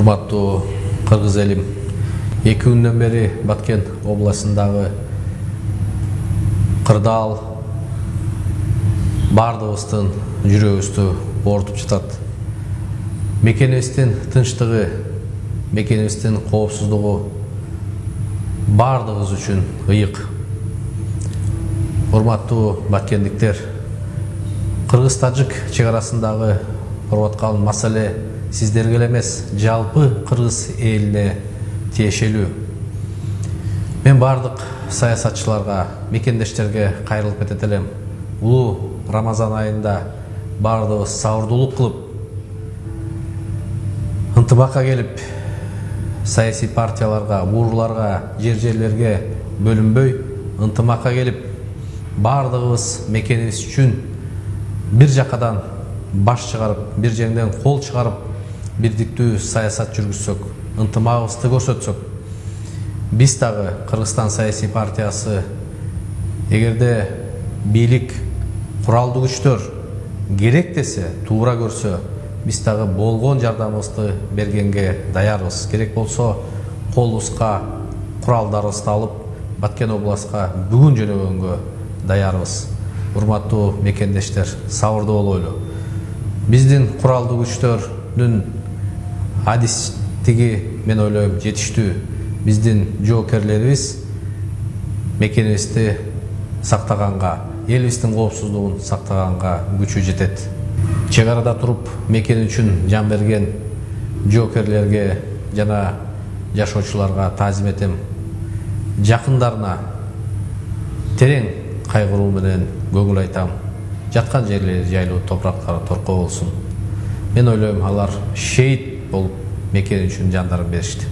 Урматтуу кыргыз элим, 2 күндөн бери Баткен областындагы кырдаал бардыгыбыздын жүрөгүбүздү оорутуп жатат. Мекенибиздин тынчтыгы, мекенибиздин коопсуздугу бардыгыбыз үчүн ыйык. Урматтуу баткендиктер, кыргыз-тажик чек арасындагы болуп аткан маселе сиздерге эле эмес, жалпы кыргыз элине тиешелүү. Мен бардык саясатчыларга, мекендештерге кайрылып кетет элем. Улуу Рамазан айында бардыгыбыз сабырдуулук кылып, ынтымакка келип, саясий партияларга, урууларга, жерлерге бөлүнбөй, ынтымакка келип, бардыгыбыз мекенибиз үчүн бир жакадан баш чыгарып, бир жеңден кол чыгарып, бирдиктүү саясат жүргүзсөк, ынтымагыбызды көрсөтсөк, биз дагы Кыргызстан саясий партиясы эгерде бийлик, куралдуу күчтөр керек десе, туура көрсө, биз дагы болгон жардамыбызды бергенге даярбыз. Керек болсо, колубузга куралдарыбызды алып, Баткен областка бүгүн жөнөгөнгө даярбыз. Урматтуу мекендештер, сабырдуу болойлу. Биздин куралдуу күчтөрдүн адистиги, мен ойлойм, жетиштүү. Биздин жоокерлерибиз мекенибизди сактаганга, элибиздин коопсуздугун сактаганга күчү жетет. Чек арада туруп мекен үчүн жан берген жоокерлерге жана жашоочуларга таазим этем. Жакындарына терең кайгыруу менен көңүл айтам. Жаткан жерлери жайлуу, топурактары торкоо болсун. Мен ойлойм, алар шейит болуп мекен үчүн жандарын беришти.